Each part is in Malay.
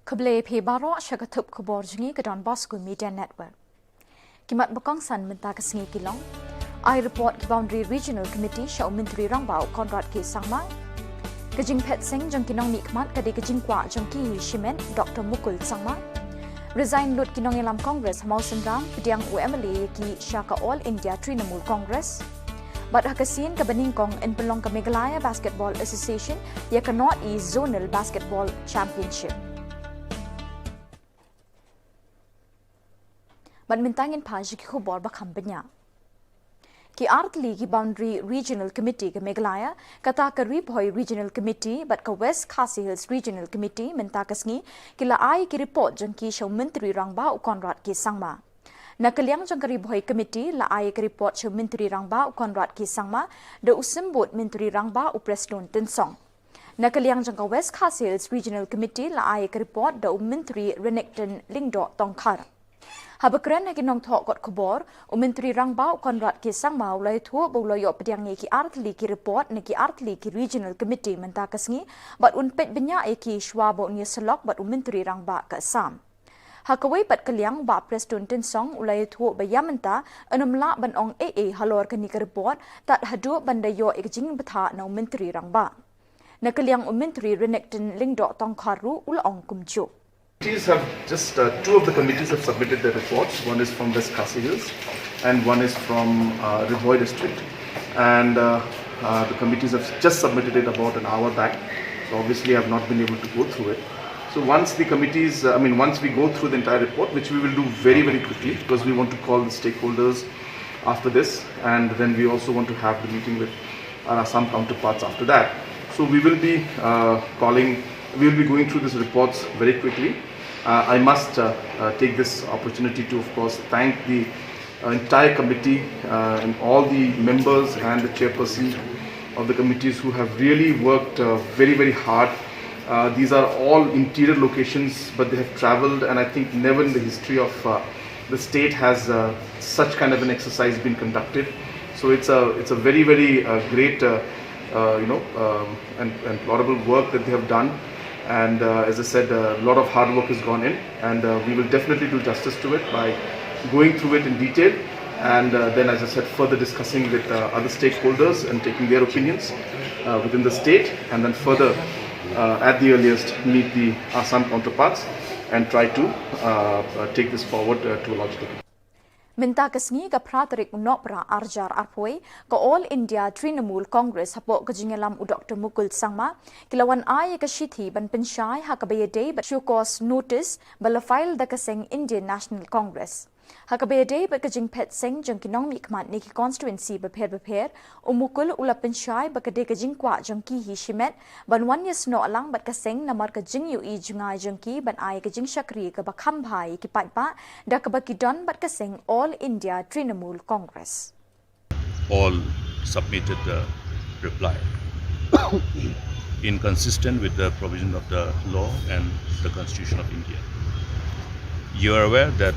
Khubor Pebaro Shakatup Khubor Jingi Kadon Bosco Media Network. Kimat Bokong San Minta Kasingi Kilong. I report Boundary Regional Committee Shao Mintri Rangbao Conrad K. Sangma. Kajing Pet Singh Jong Kinong Nikmat Kadi Kajing Kwa Jong Ki Shimen Dr. Mukul Sangma. Resign Lut Kinong Elam Congress Mausen Ram Pediang UMLA Ki Shaka All India Trinamool Congress. But Hakasin Kabaning Kong in Pelong ka Meghalaya Basketball Association Yaka North East Zonal Basketball Championship. Badmintangin Paji ki Khubor Bakam Banya. Ki Artli ki Boundary Regional Committee ka Meghalaya, kata ka Ribhoy Regional Committee, but ka West Khasi Hills Regional Committee, mentakasngi, kila ay ki report jang ki Shaw Mintri Rangba u Conrad ki Sangma. Nakaliang jang ka Ribhoy Committee, la ay ki report Shaw Mintri Rangba u Conrad ki Sangma, da usimbut Mintri Rangba u Preston Tensong. Nakaliang jang ka West Khasi Hills Regional Committee, la ay ki report da Mintri Renekton Lingdo Tongkar. Habakren na kinong thok got Khubor, Mintri Rangbao Conrad K. Sangma ulay thuo bauloyo pediang ki Artli ki report na ki Artli ki Regional Committee mentakasngi, but unpet benya ki Shwabo ni Salok but Mintri Rangba ka Sam. Hakaway pat kaliang ba Preston Tensong ulay thuo bayamenta anumla ban ong AA halor ka ni ka report tat hadu bandayo ikjing batha na Mintri Rangba. Nakaliang Mintri Renekton Lingdo Tongkaru ulaong kumjo. Two of the committees have submitted their reports. One is from West Khasi Hills and one is from Ribhoy district. And the committees have just submitted it about an hour back. So obviously I have not been able to go through it. So once the committees, once we go through the entire report, which we will do very, very quickly because we want to call the stakeholders after this, and then we also want to have the meeting with some counterparts after that. So we will be we will be going through these reports very quickly. I must take this opportunity to, of course, thank the entire committee and all the members and the chairperson of the committees who have really worked very, very hard. These are all interior locations, but they have traveled, and I think never in the history of the state has such kind of an exercise been conducted. So it's a very, very great, and laudable work that they have done. And as I said, a lot of hard work has gone in, and we will definitely do justice to it by going through it in detail, and then, as I said, further discussing with other stakeholders and taking their opinions within the state, and then further, at the earliest, meet the Assam counterparts and try to take this forward to a logical conclusion. Mentakasngi ka Pratarik Unopra Arjar Arpoi ka All India Trinamool Congress hapo ka jingalam u Dr. Mukul Sangma kilawan ay ka shithi ban pensyai hakabayade but shukos notice bala file da kaseng Indian National Congress. Hakabayade but ka jing Pet Singh jang kinong mikmat ni ki constituency beper Mukul ula pensyai ba ka de ka jing kwa jang ki hi shimet ban wan yes no alang bat kaseng namar ka jing yu I jungai jang ki ban ay ka jing shakri ka bakham bhai ki patpa da ka bakidon bat kaseng All India Trinamool Congress. All submitted the reply inconsistent with the provision of the law and the Constitution of India. You are aware that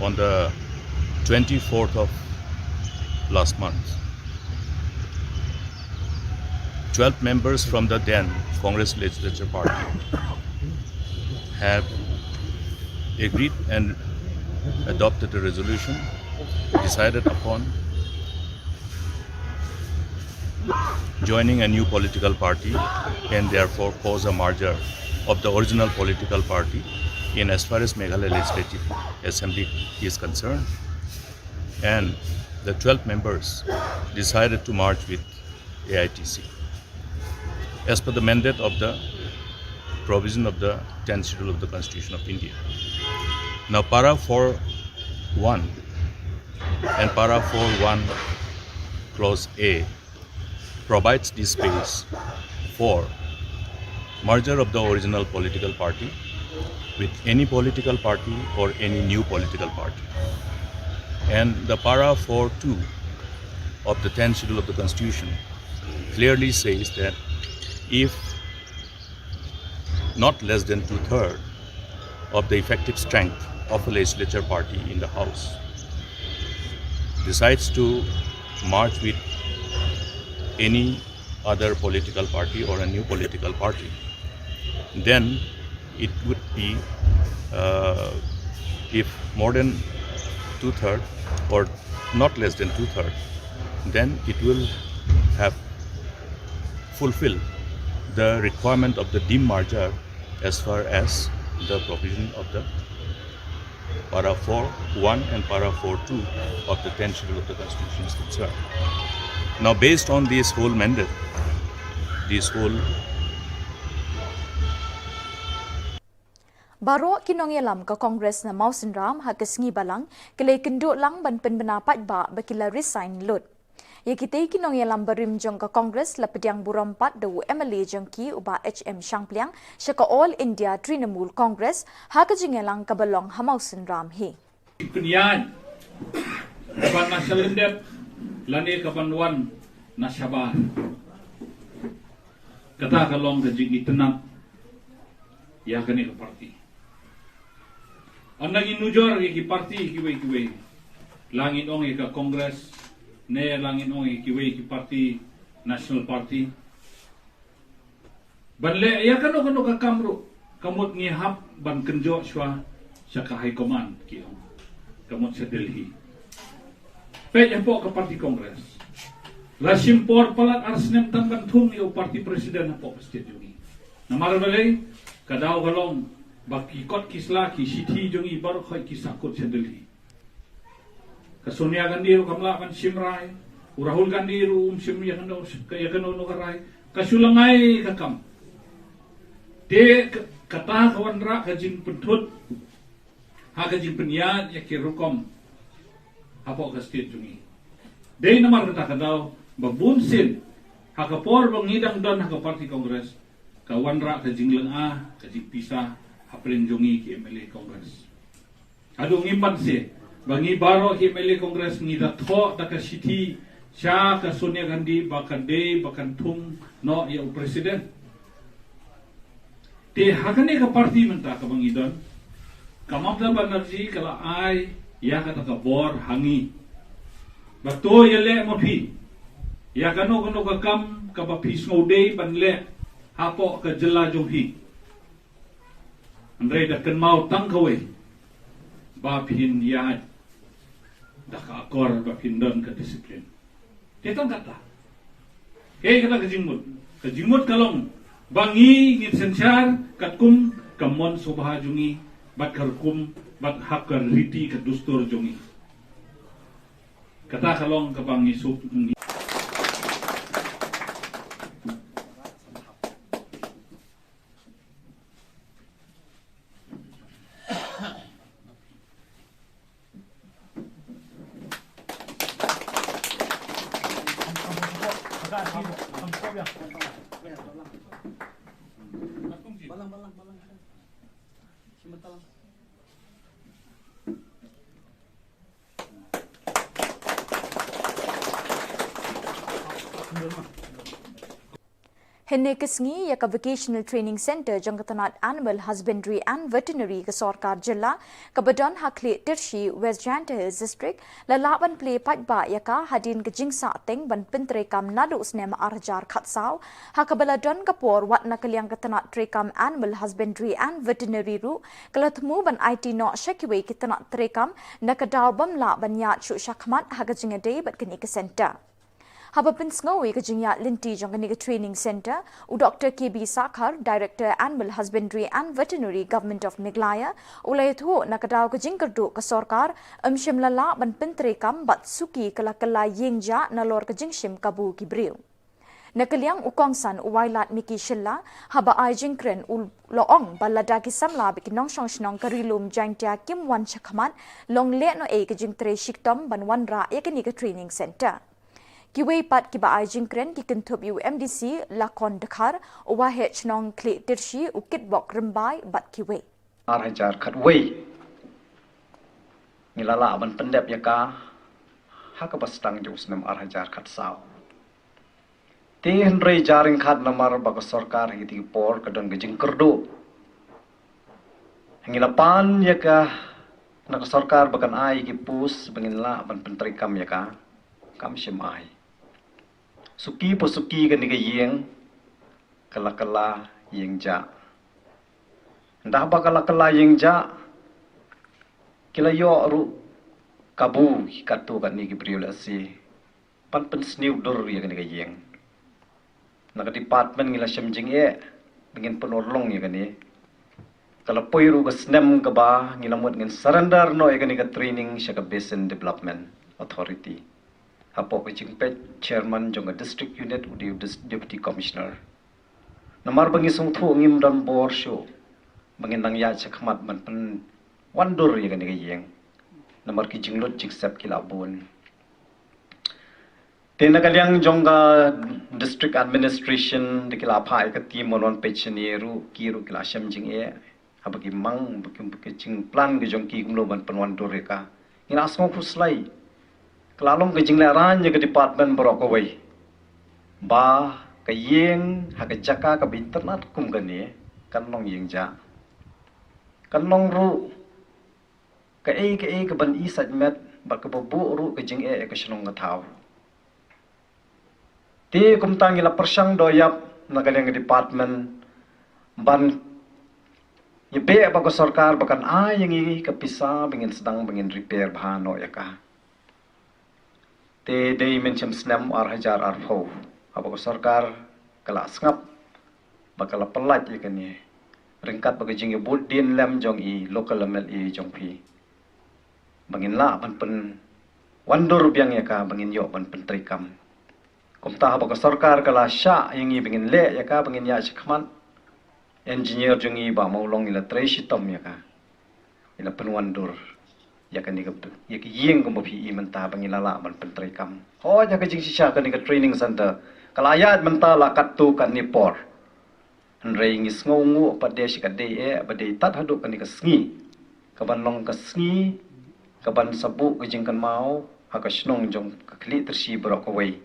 on the 24th of last month, 12 members from the then Congress Legislature Party have agreed and adopted a resolution decided upon joining a new political party and therefore cause a merger of the original political party in as far as Meghalaya Legislative Assembly is concerned. And the 12 members decided to merge with AITC as per the mandate of the provision of the 10th schedule of the Constitution of India. Now, Para 4.1 and Para 4.1 Clause A provides this space for merger of the original political party with any political party or any new political party. And the Para 4.2 of the 10th schedule of the Constitution clearly says that if not less than 2/3 of the effective strength of a legislature party in the House decides to merge with any other political party or a new political party, then it would be if more than 2/3 or not less than 2/3, then it will have fulfilled the requirement of the demerger as far as the provision of the para 4(1) and para 4(2) of the 10th schedule of the Constitution is concerned. Now, based on this whole mandate, this whole Baro kinongyalam ka Congress na Mausinram ha kesngi balang kele kendo lang ban penbenapat ba bakila resign lot. Ya kita kinongyalam barim jong ka Congress la pediang burampat de MLA jongki uba HM Shangpliang syaka All India Trinamool Congress ha ka jingelang ka balong ha Mausinram hi. Kunyan kapan nasyalendep lani kapanwan nasyabar kata kalong ka jing itenap ya kani ka parti Anang inujor ki parti kiwe langit ong ka Congress ne langit ong kiwe ki parti National Party banle ya kano ka kamro kamot ngihap ban kenjo shwa sa high command ki ong kamot sa Delhi pe po ka parti Congress la simpor palat arsnem tamban thung yo parti presiden po state jungi namar balay kadaw galong baki kot kisla ki sithi jongi bar khoi kisakut sedeli ka Sonia Gandhi ro kamla kan simrai Rahul Gandhi ro simya kan ya kan no karai ka sulangai ka kam te kata kawan ra ka jing pentut ha ka jing penyat ya ki rukom apo ka state jongi dei namar ta kadaw babunsin ha ka por bangidang don ha ka parti Congress kawan ra ka jing lenga ka jing pisa aprenjongi ki MLA Congress. Adu ngimpan si bangi baro ki MLA Congress ni da tho da ka city sya ka Sonia Gandhi bakan day bakan thung no ya presiden. Te hakane ka parti menta ka bangi don. Kamamda Banerjee kala ai ya ka ta bor hangi. Bato yele mo phi. Ya kano ka kam ka ba phis ngode banle hapo ka jela jonghi. Andai dah mau tang kawai bapin ya dah ka akor bapin don ke disiplin tetang kata kata kejimut kalong bangi ngin sensar katkum kamon sobha jungi bat karkum bat hakar riti ke dustur jungi kata kalong ke bangi sup jungi Henne kesngi ya ka Vocational Training Center jangkatanat Animal Husbandry and Veterinary ke Sorkar Jilla ke Badan Hakli Tirshi West Janta Hills District lalaban play patba ya ka hadin ke jingsa teng ban pentrekam nadu snem arjar khatsau ha ka baladon kapor wat nakaliang katanat trekam Animal Husbandry and Veterinary ru kalatmu ban IT no shakiwe kitanat trekam nakadaw bamla banyat shu shakmat ha ka jingade bat kini ke center Haba Pinsngowi ke jingya linti jong ke training center u Dr. KB Sakhar Director Animal Husbandry and Veterinary Government of Meghalaya ulai thu nakadaw ke jingkerdu ke sorkar amshim lala ban pentrekam bat suki kala yengja nalor ke jingshim kabu kibriu nakaliang ukongsan uwailat miki shilla haba ai jingkren ul loong balada ki samla bi kinong shnong karilum jaintia kim wan chakhamat long le no e ke jingtre shiktom ban wan ra e ke ni ke training center Kiwei pat kiba ai jingkren ki kentup UMDC lakon dekhar uwa hech nong kli tirshi ukit bok rembai bat kiwei. Arhajar khat wei ngilala ban pendep yaka haka bastang jus nam arhajar khat saw. Ti henrei jaring khat namar bag sarkar hiti por kadang gejing kerdo. Ngilapan yaka nak sarkar bakan ai ki pus bangila ban pentrikam yaka kam shimai. Suki po suki kan ni yeng kala yeng ja Dah bakal kelaying ja kila yo ru kabu katu kan ni gibriolasi pan pen sniu dur ya kan gayeng nak department ngila semjing dengan penolong ya kan ni kalau poiru ke snem ke ba ngilamut ngin surrender no ya kan ni training sya basin development authority apo ke jingpet chairman jong district unit udi deputy commissioner namar bangi sung thu ngim dan bor show bangin nang ya chakmat man pen wandur ya kan ni gayeng namar ki jinglut jiksep kilabun Tena kaliang jongga district administration de kila phai ka team monon pensioneru kiru kila syam jing abagi mang bakim jing plan ge jong ki gumlo ban panwan doreka ina asmo khuslai klalong ge jing la ran ke department brokowai ba ka yeng ha ka jaka ka internet kum gane kan long yeng ja kan long ru ka ka ban i sajmet ba ka bu ru ke jing ka Shillong ga thau Ti kumtang ila persang doyap nagaling department ban ibe bago sarkar bakan yang kapisa bingin sedang bingin repair bahano ya ka. Te day mencem snam hajar arfo abago sarkar kala sngap bakal pelat ya kan ye. Ringkat bago jing bud din lem jong i local MLA jong pi. Bangin la ban pen wandur biang ya ka bangin yo ban pentrikam. Kumtah baga sarkar kala sya yang i bingin le ya ka bingin ya chakman engineer jungi ba maulong ila tresitom ya ka ila penwandur ya kan ni gabdu ya ki yeng ko mapi i menta bangin la man pentrikam ho ya ka jing sisya ka ni ka training center kala ayat menta la katu kan ni por nrei ngi sngongu padesh ka de bade tat hadu kan ni ka sngi ka ban long ka sngi ka ban sabu ka jing kan mau ha ka snong jong ka kli tersi brok away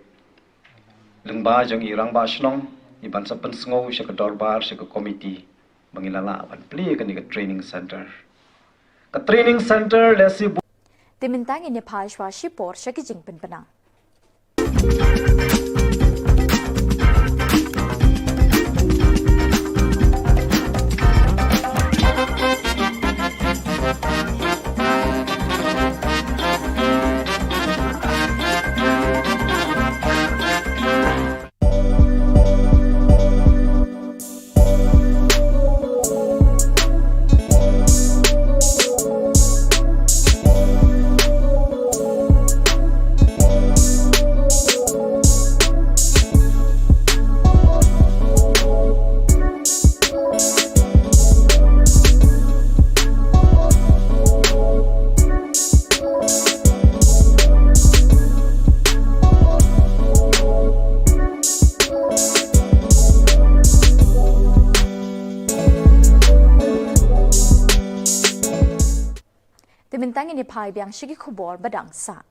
lengba jong irang ba Shillong iban sa pensngo siya ka dorbar siya ka committee mangilala ban pli ka ni ka training center lesi Timintang ini phashwa shipor sya ki jing penang. Timintang ini phai biang shiki khubor badang sa.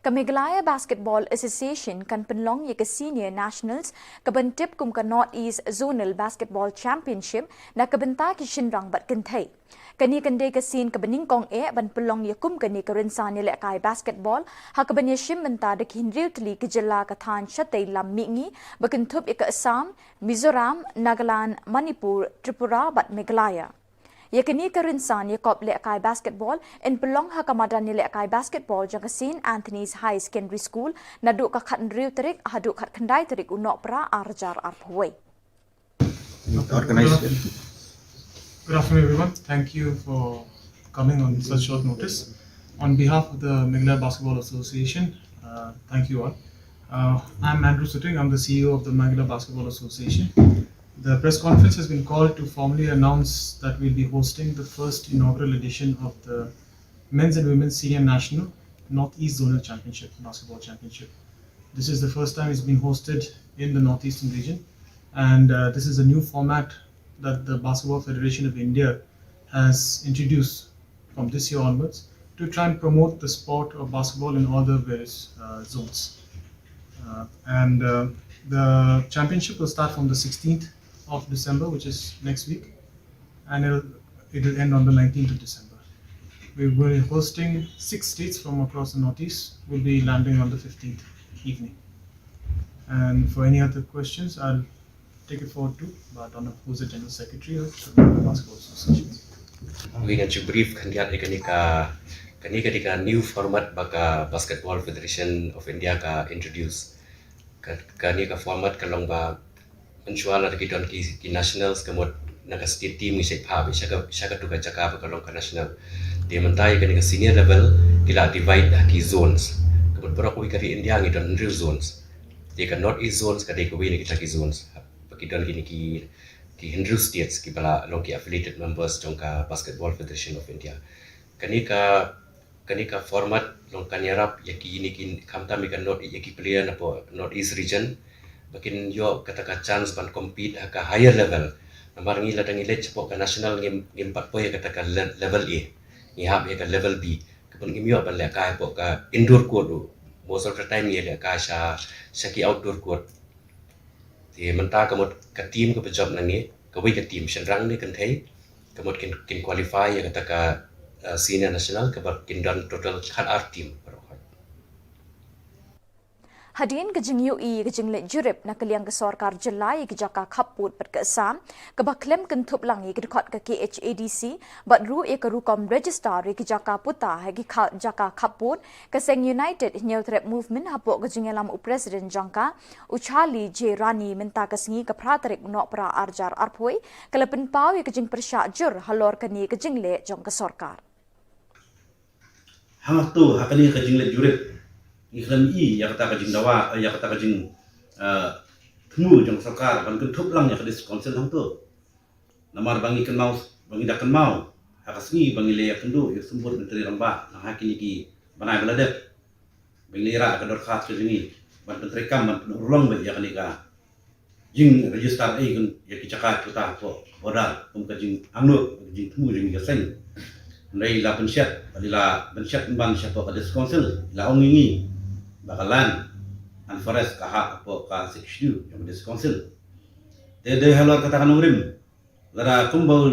Meghalaya Basketball Association kan penlong ye ke Senior Nationals kabentip kum ka North East Zonal Basketball Championship na kabenta ki Shinrang bat kenthai. Kani kande ka sin kabening kong ban pelong ye kum kani ka rinsan ye kai basketball ha ka banya shim menta de hinriu tli ki jilla ka than chatai lam mingi bakentup ye ka Assam, Mizoram, Nagaland, Manipur, Tripura bat Meghalaya. Yakini ka rinsan ye kop kai basketball in pelong ha kamadan ye kai basketball jang St. Anthony's High Secondary School nadu ka khat riu tarik hadu khat khandai tarik unok pra arjar arphoi. Good afternoon, everyone. Thank you for coming on such short notice. On behalf of the Meghalaya Basketball Association, thank you all. I'm Andrew Sutting. I'm the CEO of the Meghalaya Basketball Association. The press conference has been called to formally announce that we'll be hosting the first inaugural edition of the Men's and Women's Senior National Northeast Zonal Championship, Basketball Championship. This is the first time it's been hosted in the Northeastern region, and this is a new format that the Basketball Federation of India has introduced from this year onwards to try and promote the sport of basketball in all the various zones. The championship will start from the 16th of December, which is next week, and it will end on the 19th of December. We will be hosting 6 states from across the Northeast. We'll be landing on the 15th evening. And for any other questions, I'll take it forward too, but on who's the General Secretary of the Meghalaya Basketball Association. We can brief kandidat kanika new format baka Basketball Federation of India ka introduce kanika format kalong ba mensual ada kita ki nationals kemud naga state team ni sepa shaka tu ka jaka ba kalong ka national dia mentai kanika senior level kila divide ki zones kemud berok wi kari India ngi don zones dia ka north east zones ka dia ka wi ni kita ki zones baki don kini ki Hindu states ki bala long ki affiliated members jongka Basketball Federation of India kanika format long kanyarap yaki ini kin kamta mi kan not yaki player na po north east region bakin yo kataka chance ban compete ka higher level namar ngi ladang ilet po ka national ngim pat po ya kataka level A ngi hab ya ka level B kapun ngim yo ban le ka po ka indoor court most of the time ye le ka ki outdoor court thì mình ta có một cái team của job này có với cái team sân răng này cần thấy có một cái qualify ya kata senior national có một cái total cut out team. Hadirin kejing UI kejing lek jurip nak keliang ke sorkar jelai ke jaka kaput pat ke Assam ke baklem kentup langi ke dekat ke KHADC bat ru e ke rukom register ke jaka puta ke jaka kaput ke Seng United New Threat Movement hapok kejing lam presiden jangka uchali J Rani minta ke singi ke pratarik nok pra arjar arpoi ke lepen pau kejing persyak jur halor ke ni kejing lek jong ke sorkar. Hang tu hakani kejing lek jurip iklan yang kata kajing dawa yang kata kajing temu jong sarkar ban kentup lang ya kadis konsel hang tu namar bangi kan mau bangi dak kan mau hakasngi bangi le kendu ya sembur menteri ramba nah hakini ki banai beladet bangi ra ka dor khat ke jini ban menteri kam ban urlong ba ya kani ka jing register ai kan ya ki cakat puta ko bodal kajing anu kajing temu jing ya sen Nai la pensiat, balila pensiat ban siapa kadis konsel la ongingi bakalan an forest kahak apa ka seksyu yang kadis konsel. Tede halor katakan urim. Lara kumbau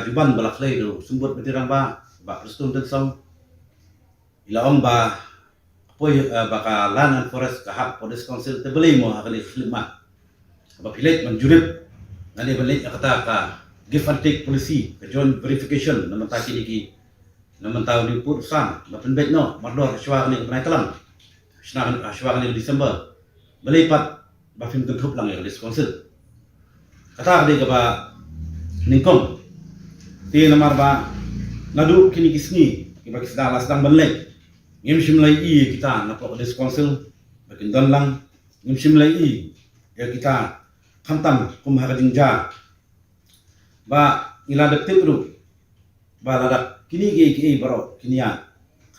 juban balak lay do sumbut betirang ba prestun tensong. Ila om ba apoy bakalan an forest kahak kadis konsel tebeli mo hakali khlimat. Ba pilet menjurip ngani balik kata ka give and take policy ke joint verification nama taki iki nama tahu di putusan bapen bet no mardor syawak ni penai telang syawak ni Desember melipat bafim kentup lang ya dis konsil kata dia ke ba ningkom ti namar ba nadu kini kisni ki bagi sedang benlek ngim simlai i kita napok dis konsil bakin don lang ngim simlai i ya kita khantam kum hakadingja ba ila dektip ru ba ladak kini ki baro kini ya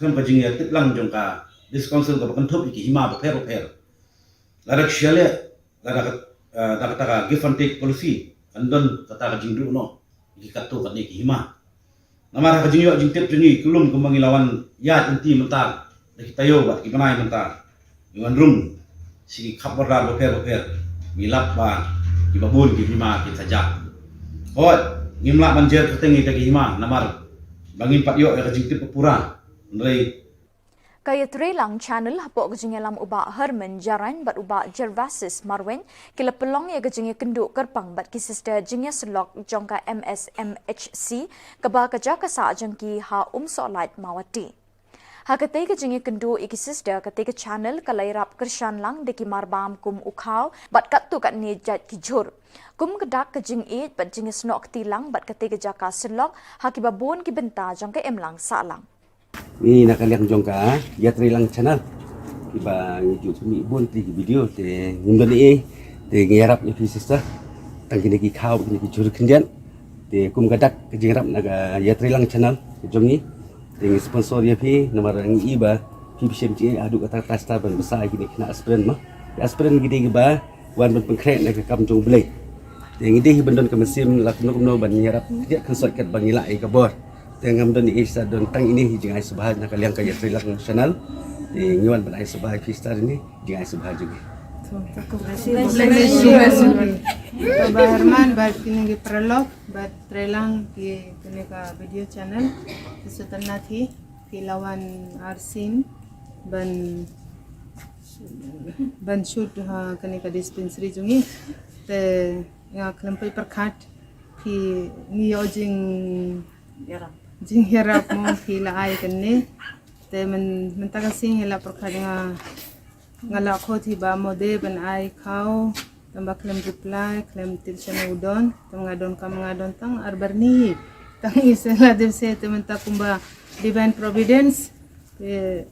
kan kajing ya titlang jongka dis council ka bakan thop ki hima ba per ladak syale ladak kata give and take policy andon kata kajing ru no ki katu kan ki hima namar kajing yo jing tip jengi kulum kumang ilawan ya inti mentar de tayo ba ki banai mentar yuan rum si khapor ra ba per milap ba ki babun ki hima ki sajak hot ngimla banjir ketengi tagi hima namar bangin pat yo ya kajing tip pura ndai Kaya Trelang channel hapok kejing lam uba Herman Jaran bat uba Jervasis Marwen kila pelong ya kejing kenduk kerpang bat ki sister jingya selok jongka MSMHC keba keja kasa jengki ha solait mawati. Ha kate kejing kendu iki sister kate ke channel kalairap kershan lang deki marbam kum ukhau bat kat tu kat ni jat ki jur. Kum kedak kejing it bat jingya snok tilang bat kate keja ka selok ha ki babon ki benta jongka emlang salang. Ini nak kalian jongka ya Trelang channel iba ngijuk mi bon ti video te ngundon te ngerap ni sister tang kini ki khau kini ki jur kendian te kum gadak ke jingrap naga ya Trelang channel jongi te sponsor ya pi nomor ngi iba pi PCMC adu kata tasta ban besar kini kena aspirin mah aspirin gede ba wan ban pengkrek nak kam jong blek te ngi deh bendon ke mesim lakno ban ngerap dia konsort kat bangila ai kabor tengam don ni isa don tang ini jingai subah nak kalian kaya Trelang channel di ngiwan ban ai subah fistar ini jingai subah juga. Baba Herman bat kini perlok bat Trelang ki kini ka video channel sesuatu nanti ki lawan Arsin ban shoot ha kini ka dispensary jungi te nga klempai perkat pi ngiyo jing hirap mo pi la ai kan ni te men takasing hela perkat nga la ko ti ba mo de ben ai kau tamba klem reply klem til sana udon tang ngadon tang arbar ni tang isela de se te men takumba divine providence te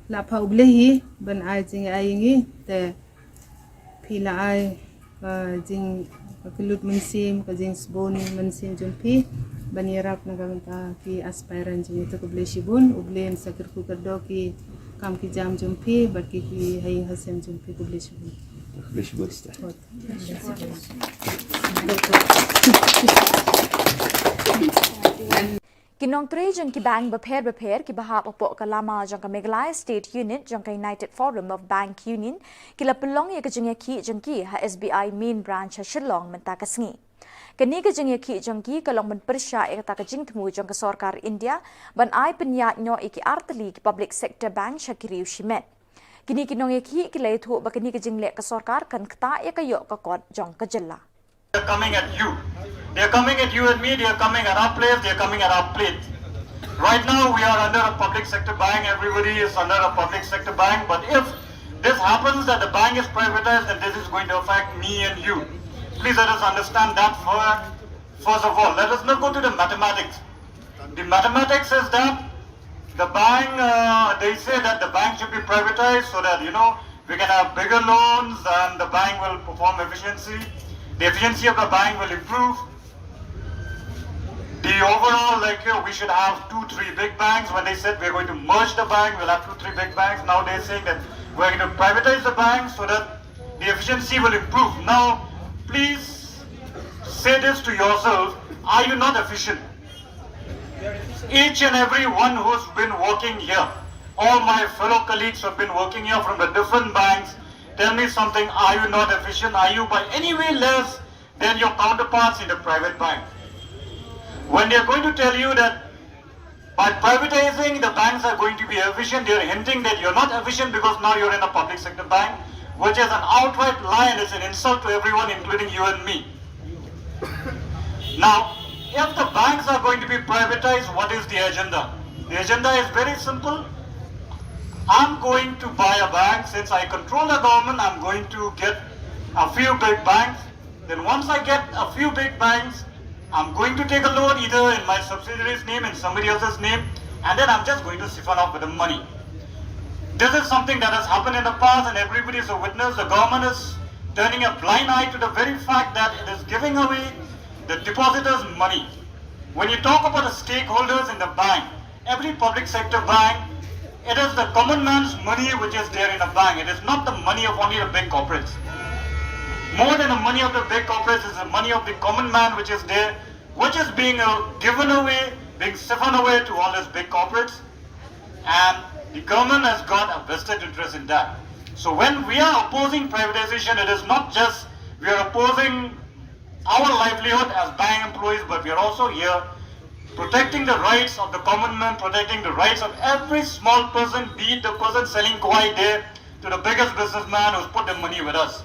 la pa ublehi ben ai jing ai ngi te pi la ai jing kelut mensim ka jing sbon mensim jumpi banirap nagamta ki aspiran jing itu ke beli sibun ublen sakir ku kerdo ki kam ki jam jumpi bat ki hai hasem jumpi ke beli sibun Kinong tre jang ki bank beper ki bahap opok kalama jang ka Meghalaya State Unit jang ka United Forum of Bank Union kila pelong ya ka jang ki ha SBI main branch ha Shillong menta kasngi. Kani ka jang ki kalong men persya ya ta ka jing temu jang ka sarkar India ban ai penyat nyo iki artli ki public sector bank shakiri ushimet. Kini kinong ya ki lai thu ba kani ka jing le ka sarkar kan kta ya ka yo ka kot jang ka jilla. They're coming at you. They're coming at you and me. They're coming at our place. They're coming at our plate. Right now, we are under a public sector bank. Everybody is under a public sector bank. But if this happens that the bank is privatized, then this is going to affect me and you. Please let us understand that first of all. Let us not go to the mathematics. The mathematics is that the bank, they say that the bank should be privatized so that, we can have bigger loans and the bank will perform efficiency. The efficiency of the bank will improve. The overall, we should have 2-3 big banks. When they said we're going to merge the bank, we'll have 2-3 big banks. Now they're saying that we're going to privatize the bank so that the efficiency will improve. Now, please say this to yourself, are you not efficient? Each and every one who's been working here, all my fellow colleagues who have been working here from the different banks, tell me something, are you not efficient? Are you by any way less than your counterparts in the private bank? When they are going to tell you that by privatizing the banks are going to be efficient, they are hinting that you're not efficient because now you're in a public sector bank, which is an outright lie and it's an insult to everyone, including you and me. Now, if the banks are going to be privatized, what is the agenda? The agenda is very simple. I'm going to buy a bank. Since I control the government, I'm going to get a few big banks. Then once I get a few big banks, I'm going to take a loan either in my subsidiary's name, in somebody else's name, and then I'm just going to siphon off with the money. This is something that has happened in the past and everybody is a witness. The government is turning a blind eye to the very fact that it is giving away the depositors' money. When you talk about the stakeholders in the bank, every public sector bank, it is the common man's money which is there in a bank. It is not the money of only the big corporates. More than the money of the big corporates is the money of the common man which is there, which is being given away, being siphoned away to all these big corporates. And the government has got a vested interest in that. So when we are opposing privatization, it is not just we are opposing our livelihood as bank employees, but we are also here protecting the rights of the common man, protecting the rights of every small person, be it the person selling kwai there to the biggest businessman who's put the money with us.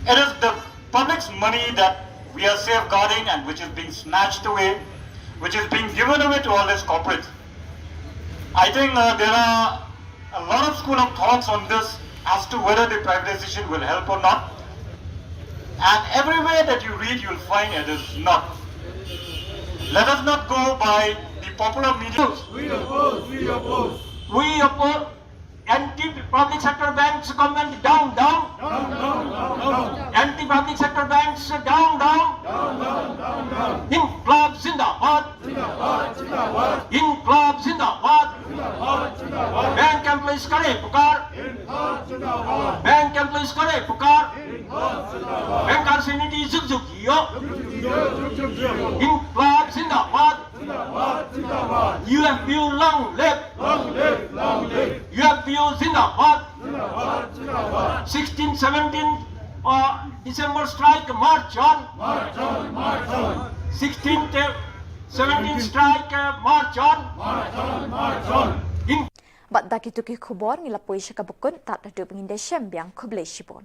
It is the public's money that we are safeguarding and which is being snatched away, which is being given away to all these corporates. I think there are a lot of school of thoughts on this as to whether the privatization will help or not. And everywhere that you read, you'll find it is not. Let us not go by the popular media. We oppose. We oppose. We oppose. Anti-public sector banks government down. Anti-public sector banks down. Inqilab Zindabad. Inqilab Zindabad. Bank employees करे पुकार. Bank employees करे पुकार. Bank sanity zug yo. Inqilab Zindabad. UFU long live. UFU Zindabad. 16, 17 December strike, march on. 16th, 17th strike, march on. Bat daki tuki khubor ngila poisha kabukun tak dadu pengindesem biang kublai shibon.